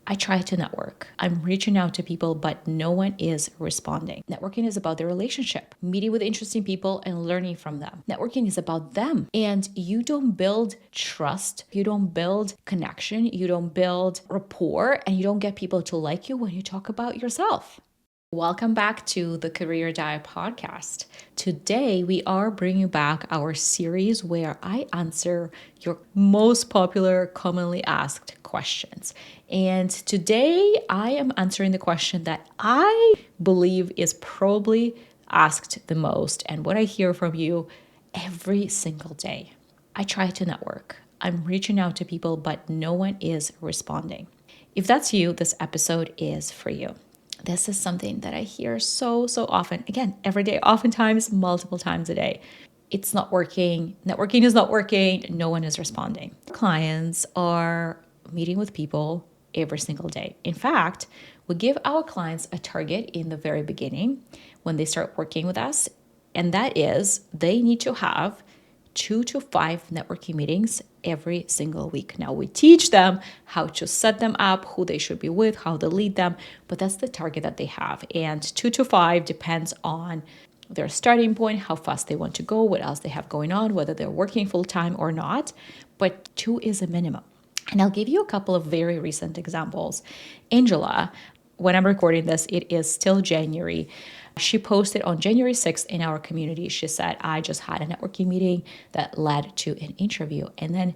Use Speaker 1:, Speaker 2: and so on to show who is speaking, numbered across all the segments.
Speaker 1: I try to network. I'm reaching out to people, but no one is responding. Networking is about the relationship, meeting with interesting people and learning from them. Networking is about them. And you don't build trust, you don't build connection, you don't build rapport, and you don't get people to like you when you talk about yourself. Welcome back to the Career Diet podcast. Today, we are bringing back our series where I answer your most popular, commonly asked questions. And today, I am answering the question that I believe is probably asked the most and what I hear from you every single day. I try to network. I'm reaching out to people, but no one is responding. If that's you, this episode is for you. This is something that I hear so often. Again, every day, oftentimes, multiple times a day. It's not working. Networking is not working. No one is responding. Clients are meeting with people every single day. In fact, we give our clients a target in the very beginning when they start working with us, and that is they need to have 2 to 5 networking meetings every single week. Now, we teach them how to set them up, who they should be with, how to lead them, but that's the target that they have. And 2 to 5 depends on their starting point, how fast they want to go, what else they have going on, whether they're working full time or not. But 2 is a minimum. And I'll give you a couple of very recent examples. Angela, when I'm recording this, it is still January. She posted on January 6th in our community. She said, I just had a networking meeting that led to an interview. And then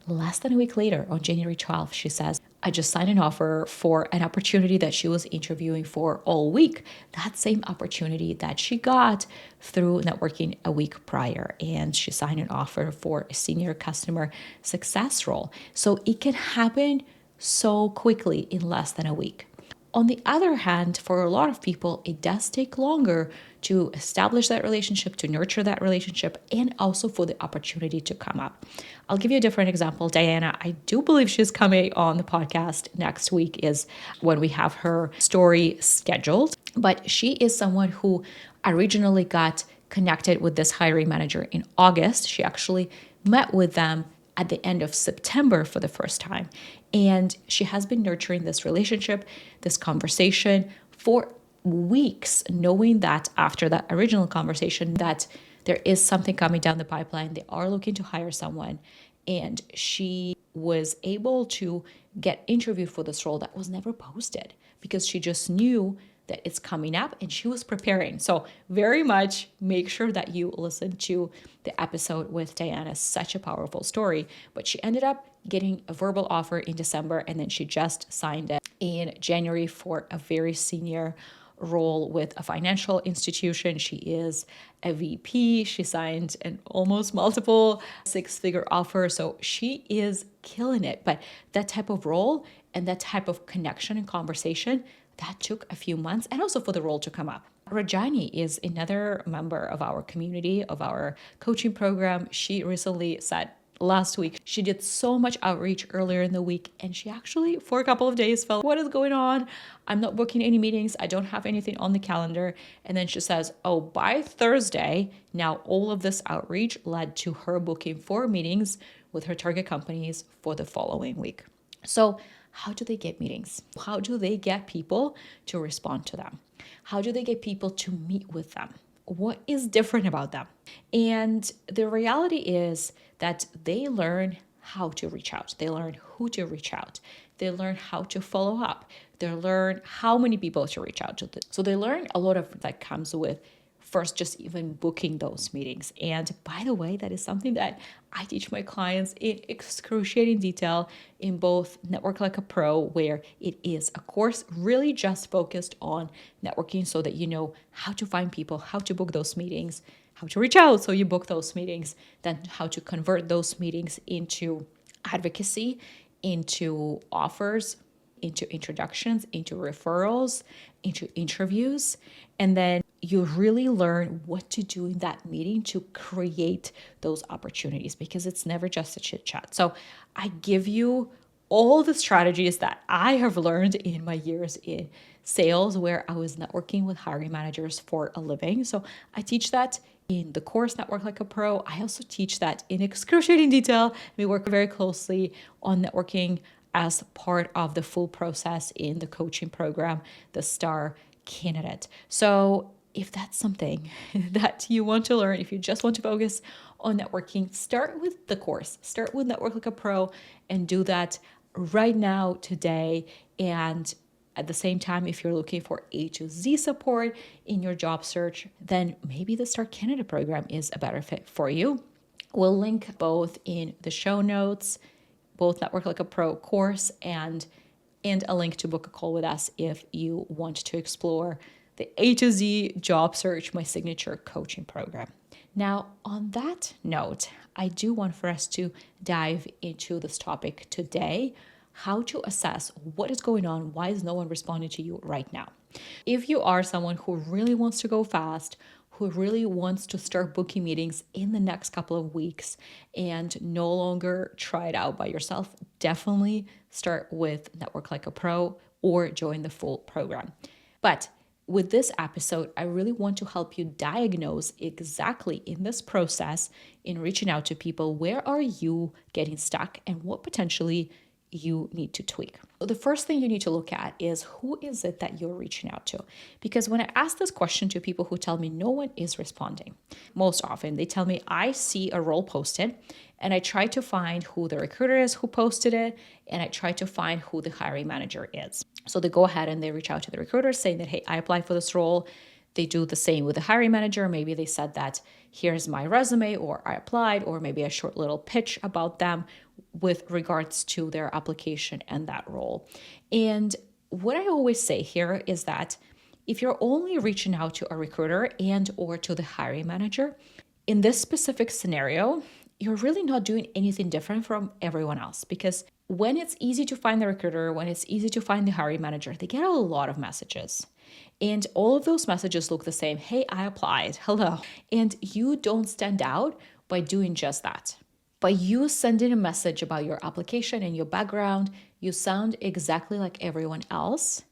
Speaker 1: less than a week later, on January 12th, she says, I just signed an offer for an opportunity that she was interviewing for all week. That same opportunity that she got through networking a week prior. And she signed an offer for a senior customer success role. So it can happen so quickly in less than a week. On the other hand, for a lot of people, it does take longer to establish that relationship, to nurture that relationship, and also for the opportunity to come up. I'll give you a different example. Diana, I do believe she's coming on the podcast next week is when we have her story scheduled. But she is someone who originally got connected with this hiring manager in August. She actually met with them at the end of September for the first time. And she has been nurturing this relationship, this conversation for weeks, knowing that after that original conversation that there is something coming down the pipeline. They are looking to hire someone. And she was able to get interviewed for this role that was never posted because she just knew that it's coming up and she was preparing. So very much make sure that you listen to the episode with Diana. Such a powerful story. But she ended up getting a verbal offer in December and then she just signed it in January for a very senior role with a financial institution. She is a VP. She signed an almost multiple 6-figure offer. So she is killing it. But that type of role and that type of connection and conversation, that took a few months and also for the role to come up. Rajani is another member of our community, of our coaching program. She recently said last week, she did so much outreach earlier in the week and she actually for a couple of days felt, what is going on? I'm not booking any meetings. I don't have anything on the calendar. And then she says, oh, by Thursday, now all of this outreach led to her booking 4 meetings with her target companies for the following week. So how do they get meetings? How do they get people to respond to them? How do they get people to meet with them? What is different about them? And the reality is that they learn how to reach out. They learn who to reach out. They learn how to follow up. They learn how many people to reach out to. So they learn a lot of that comes with first just even booking those meetings. And by the way, that is something that I teach my clients in excruciating detail in both Network Like a Pro, where it is a course really just focused on networking so that you know how to find people, how to book those meetings, how to reach out so you book those meetings, then how to convert those meetings into advocacy, into offers, into introductions, into referrals, into interviews, and then you really learn what to do in that meeting to create those opportunities because it's never just a chit chat. So I give you all the strategies that I have learned in my years in sales where I was networking with hiring managers for a living. So I teach that in the course Network Like a Pro. I also teach that in excruciating detail. We work very closely on networking as part of the full process in the coaching program, the STAR Candidate. So if that's something that you want to learn, if you just want to focus on networking, start with the course, start with Network Like a Pro and do that right now, today. And at the same time, if you're looking for A to Z support in your job search, then maybe the STAR Candidate program is a better fit for you. We'll link both in the show notes, both Network Like a Pro course and a link to book a call with us if you want to explore the A to Z job search, my signature coaching program. Now, on that note, I do want for us to dive into this topic today, how to assess what is going on, why is no one responding to you right now. If you are someone who really wants to go fast, who really wants to start booking meetings in the next couple of weeks and no longer try it out by yourself, definitely start with Network Like a Pro or join the full program. But with this episode, I really want to help you diagnose exactly in this process in reaching out to people, where are you getting stuck and what potentially you need to tweak. So the first thing you need to look at is, who is it that you're reaching out to? Because when I ask this question to people who tell me no one is responding, most often they tell me, I see a role posted and I try to find who the recruiter is who posted it, and I try to find who the hiring manager is. So they go ahead and they reach out to the recruiter saying that, hey, I applied for this role. They do the same with the hiring manager. Maybe they said that, here's my resume, or I applied, or maybe a short little pitch about them with regards to their application and that role. And what I always say here is that if you're only reaching out to a recruiter and or to the hiring manager, in this specific scenario, you're really not doing anything different from everyone else, because when it's easy to find the recruiter, when it's easy to find the hiring manager, they get a lot of messages. And all of those messages look the same. Hey, I applied. Hello. And you don't stand out by doing just that. By you sending a message about your application and your background, you sound exactly like everyone else.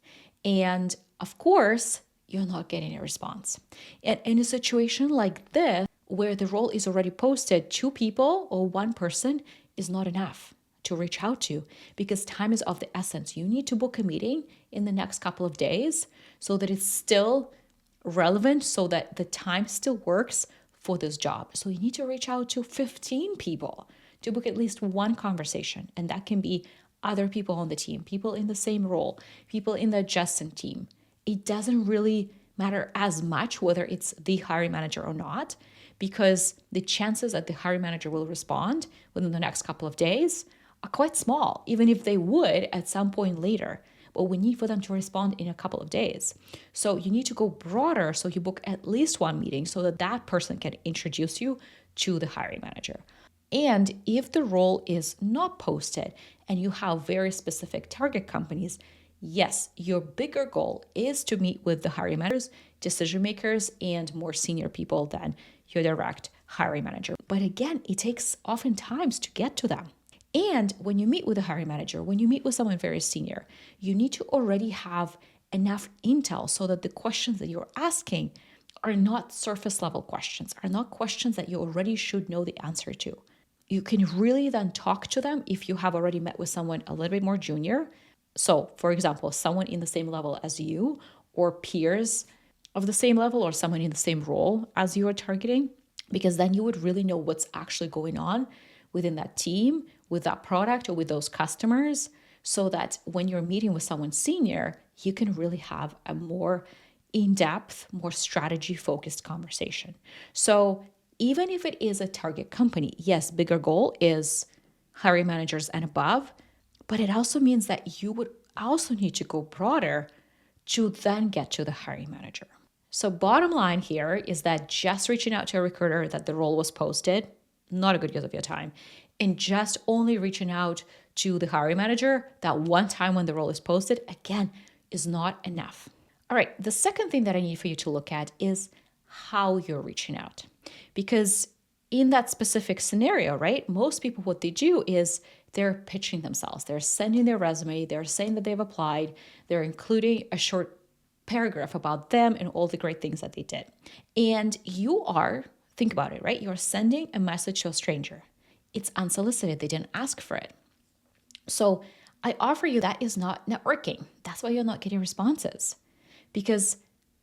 Speaker 1: And of course, you're not getting a response. And in a situation like this, where the role is already posted, 2 people or 1 person is not enough to reach out to, because time is of the essence. You need to book a meeting in the next couple of days so that it's still relevant, so that the time still works for this job. So you need to reach out to 15 people to book at least 1 conversation. And that can be other people on the team, people in the same role, people in the adjacent team. It doesn't really matter as much whether it's the hiring manager or not, because the chances that the hiring manager will respond within the next couple of days are quite small, even if they would at some point later. But we need for them to respond in a couple of days. So you need to go broader, so you book at least 1 meeting so that that person can introduce you to the hiring manager. And if the role is not posted and you have very specific target companies, yes, your bigger goal is to meet with the hiring managers, decision makers, and more senior people than your direct hiring manager. But again, it takes oftentimes to get to them. And when you meet with a hiring manager, when you meet with someone very senior, you need to already have enough intel so that the questions that you're asking are not surface level questions, are not questions that you already should know the answer to. You can really then talk to them if you have already met with someone a little bit more junior. So, for example, someone in the same level as you, or peers of the same level, or someone in the same role as you are targeting, because then you would really know what's actually going on within that team, with that product, or with those customers, so that when you're meeting with someone senior, you can really have a more in-depth, more strategy-focused conversation. So even if it is a target company, yes, bigger goal is hiring managers and above, but it also means that you would also need to go broader to then get to the hiring manager. So bottom line here is that just reaching out to a recruiter that the role was posted, not a good use of your time. And just only reaching out to the hiring manager that one time when the role is posted, again, is not enough. All right, the second thing that I need for you to look at is how you're reaching out. Because in that specific scenario, right, most people, what they do is they're pitching themselves. They're sending their resume. They're saying that they've applied. They're including a short paragraph about them and all the great things that they did. And you are, think about it, right? You're sending a message to a stranger. It's unsolicited. They didn't ask for it. So I offer you that is not networking. That's why you're not getting responses. Because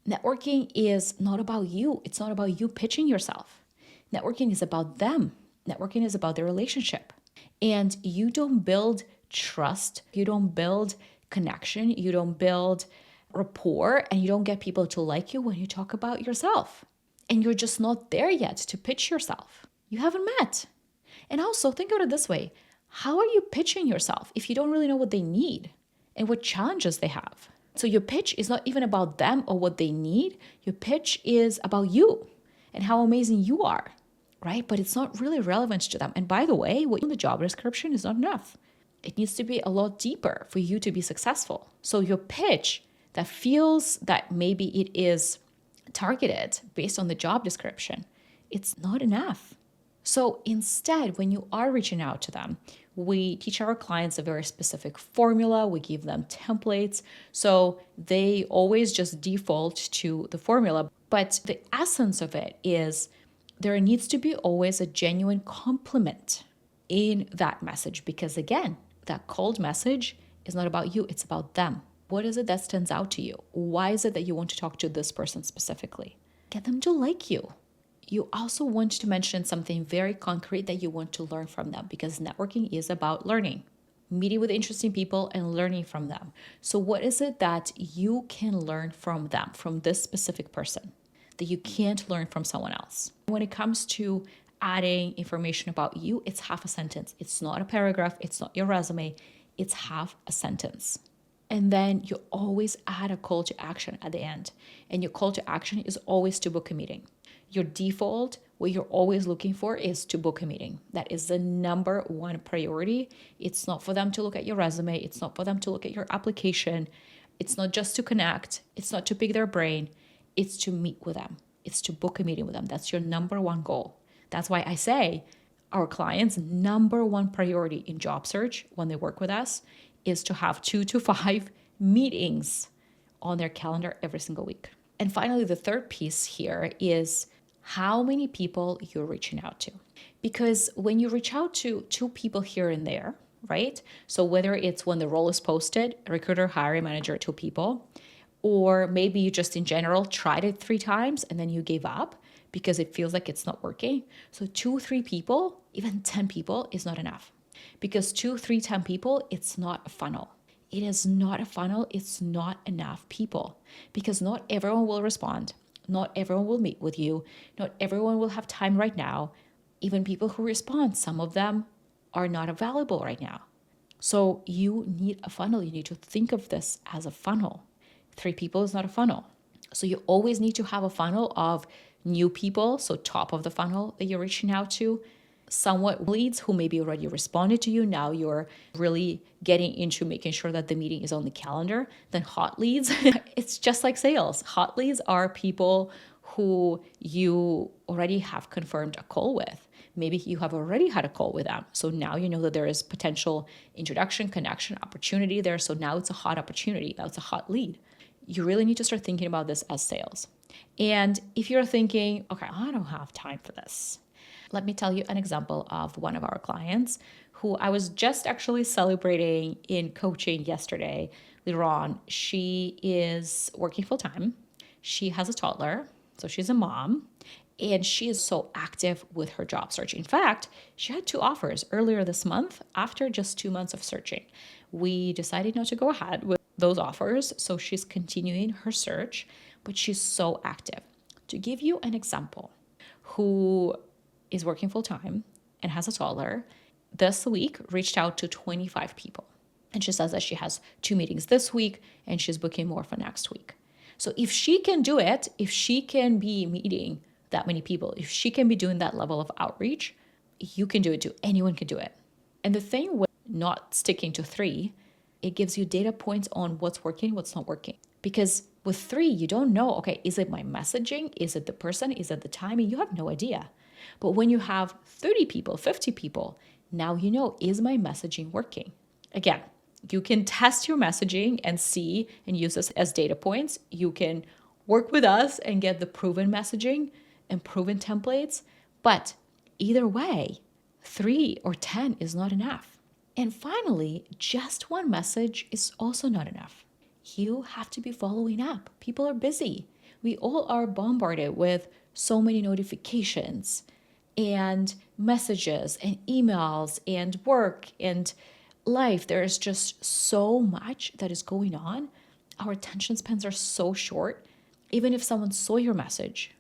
Speaker 1: networking is not about you. It's not about you pitching yourself. Networking is about them. Networking is about their relationship. And you don't build trust, you don't build connection, you don't build rapport, and you don't get people to like you when you talk about yourself. And you're just not there yet to pitch yourself. You haven't met. And also, think about it this way: how are you pitching yourself if you don't really know what they need and what challenges they have? So, your pitch is not even about them or what they need. Your pitch is about you and how amazing you are, right? But it's not really relevant to them. And by the way, what in the job description is not enough. It needs to be a lot deeper for you to be successful. So, your pitch that feels that maybe it is targeted based on the job description, it's not enough. So instead, when you are reaching out to them, we teach our clients a very specific formula. We give them templates. So they always just default to the formula. But the essence of it is there needs to be always a genuine compliment in that message. Because again, that cold message is not about you, it's about them. What is it that stands out to you? Why is it that you want to talk to this person specifically? Get them to like you. You also want to mention something very concrete that you want to learn from them, because networking is about learning, meeting with interesting people and learning from them. So what is it that you can learn from them, from this specific person, that you can't learn from someone else? When it comes to adding information about you, it's half a sentence. It's not a paragraph. It's not your resume. It's half a sentence. And then you always add a call to action at the end. And your call to action is always to book a meeting. Your default, what you're always looking for, is to book a meeting. That is the number one priority. It's not for them to look at your resume. It's not for them to look at your application. It's not just to connect. It's not to pick their brain. It's to meet with them. It's to book a meeting with them. That's your number one goal. That's why I say our clients' number one priority in job search when they work with us is to have 2 to 5 meetings on their calendar every single week. And finally, the third piece here is how many people you're reaching out to. Because when you reach out to 2 people here and there, right? So whether it's when the role is posted, recruiter, hiring manager, 2 people, or maybe you just in general tried it 3 times and then you gave up because it feels like it's not working. So 2, 3 people, even 10 people is not enough. Because 2, 3, 10 people, it's not a funnel. It is not a funnel. It's not enough people, because not everyone will respond. Not everyone will meet with you. Not everyone will have time right now. Even people who respond, some of them are not available right now. So you need a funnel. You need to think of this as a funnel. 3 people is not a funnel. So you always need to have a funnel of new people, so top of the funnel that you're reaching out to, somewhat leads who maybe already responded to you. Now you're really getting into making sure that the meeting is on the calendar. Then hot leads, it's just like sales. Hot leads are people who you already have confirmed a call with. Maybe you have already had a call with them. So now you know that there is potential introduction, connection, opportunity there. So now it's a hot opportunity. Now it's a hot lead. You really need to start thinking about this as sales. And if you're thinking, okay, I don't have time for this, let me tell you an example of one of our clients who I was just actually celebrating in coaching yesterday. Later on, she is working full time. She has a toddler, so she's a mom, and she is so active with her job search. In fact, she had 2 offers earlier this month after just 2 months of searching. We decided not to go ahead with those offers, so she's continuing her search, but she's so active. To give you an example, who is working full time and has a toddler, this week reached out to 25 people. And she says that she has 2 meetings this week and she's booking more for next week. So if she can do it, if she can be meeting that many people, if she can be doing that level of outreach, you can do it too. Anyone can do it. And the thing with not sticking to 3, it gives you data points on what's working, what's not working. Because with 3, you don't know, okay, is it my messaging? Is it the person? Is it the timing? You have no idea. But when you have 30 people, 50 people, now you know, is my messaging working? Again, you can test your messaging and see and use this as data points. You can work with us and get the proven messaging and proven templates. But either way, 3 or 10 is not enough. And finally, just one message is also not enough. You have to be following up. People are busy. We all are bombarded with so many notifications and messages and emails and work and life. There is just so much that is going on. Our attention spans are so short. Even if someone saw your message,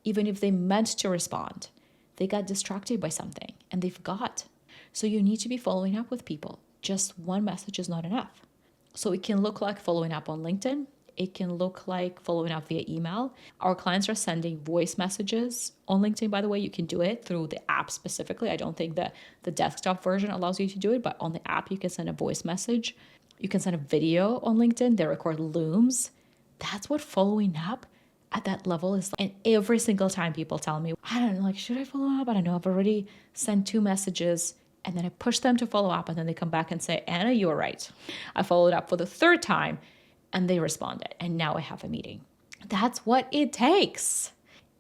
Speaker 1: even if they meant to respond, they got distracted by something and they forgot. So you need to be following up with people. Just one message is not enough. So it can look like following up on LinkedIn. It can look like following up via email. Our clients are sending voice messages on LinkedIn. By the way, you can do it through the app specifically. I don't think that the desktop version allows you to do it, but on the app, you can send a voice message. You can send a video on LinkedIn. They record looms. That's what following up at that level is like. And every single time people tell me, I don't know, like, should I follow up? I don't know. I've already sent 2 messages. And then I push them to follow up. And then they come back and say, Anna, you were right. I followed up for the 3rd time and they responded. And now I have a meeting. That's what it takes.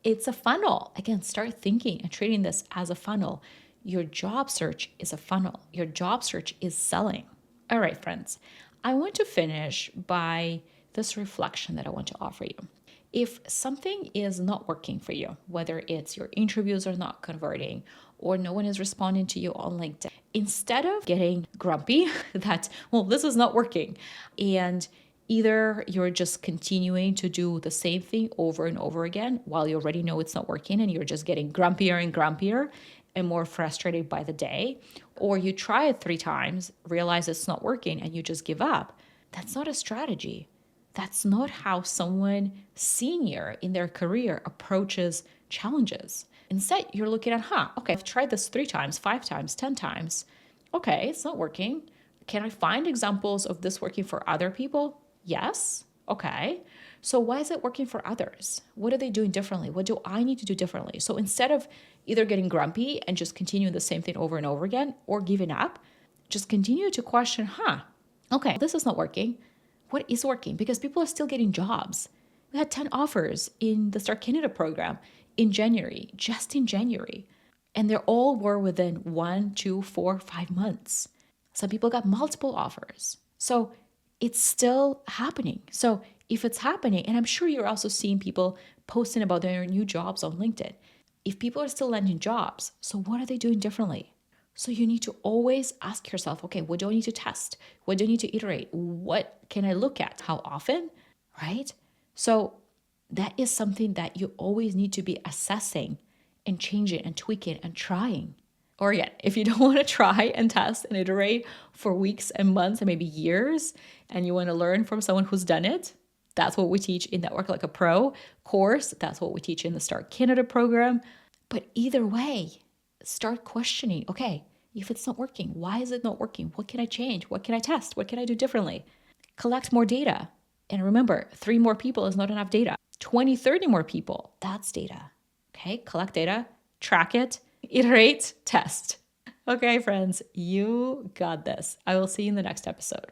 Speaker 1: It's a funnel. Again, start thinking and treating this as a funnel. Your job search is a funnel. Your job search is selling. All right, friends, I want to finish by this reflection that I want to offer you. If something is not working for you, whether it's your interviews are not converting or no one is responding to you on LinkedIn, instead of getting grumpy that, well, this is not working, and either you're just continuing to do the same thing over and over again while you already know it's not working and you're just getting grumpier and grumpier and more frustrated by the day, or you try it 3 times, realize it's not working, and you just give up. That's not a strategy. That's not how someone senior in their career approaches challenges. Instead, you're looking at, okay, I've tried this 3 times, 5 times, 10 times. Okay, it's not working. Can I find examples of this working for other people? Yes. Okay. So why is it working for others? What are they doing differently? What do I need to do differently? So instead of either getting grumpy and just continuing the same thing over and over again or giving up, just continue to question, okay, this is not working. What is working? Because people are still getting jobs. We had 10 offers in the Start Canada program in January, just in January. And they all were within 1, 2, 4, 5 months. Some people got multiple offers. So it's still happening. So if it's happening, and I'm sure you're also seeing people posting about their new jobs on LinkedIn. If people are still landing jobs, so what are they doing differently? So you need to always ask yourself, okay, what do I need to test? What do I need to iterate? What can I look at? How often, right? So that is something that you always need to be assessing and changing and tweaking and trying. Or yet, if you don't want to try and test and iterate for weeks and months and maybe years, and you want to learn from someone who's done it, that's what we teach in Network Like a Pro course. That's what we teach in the Start Canada program. But either way, start questioning, okay, if it's not working, why is it not working? What can I change? What can I test? What can I do differently? Collect more data. And remember, 3 more people is not enough data. 20, 30 more people, that's data. Okay, collect data, track it, iterate, test. Okay, friends, you got this. I will see you in the next episode.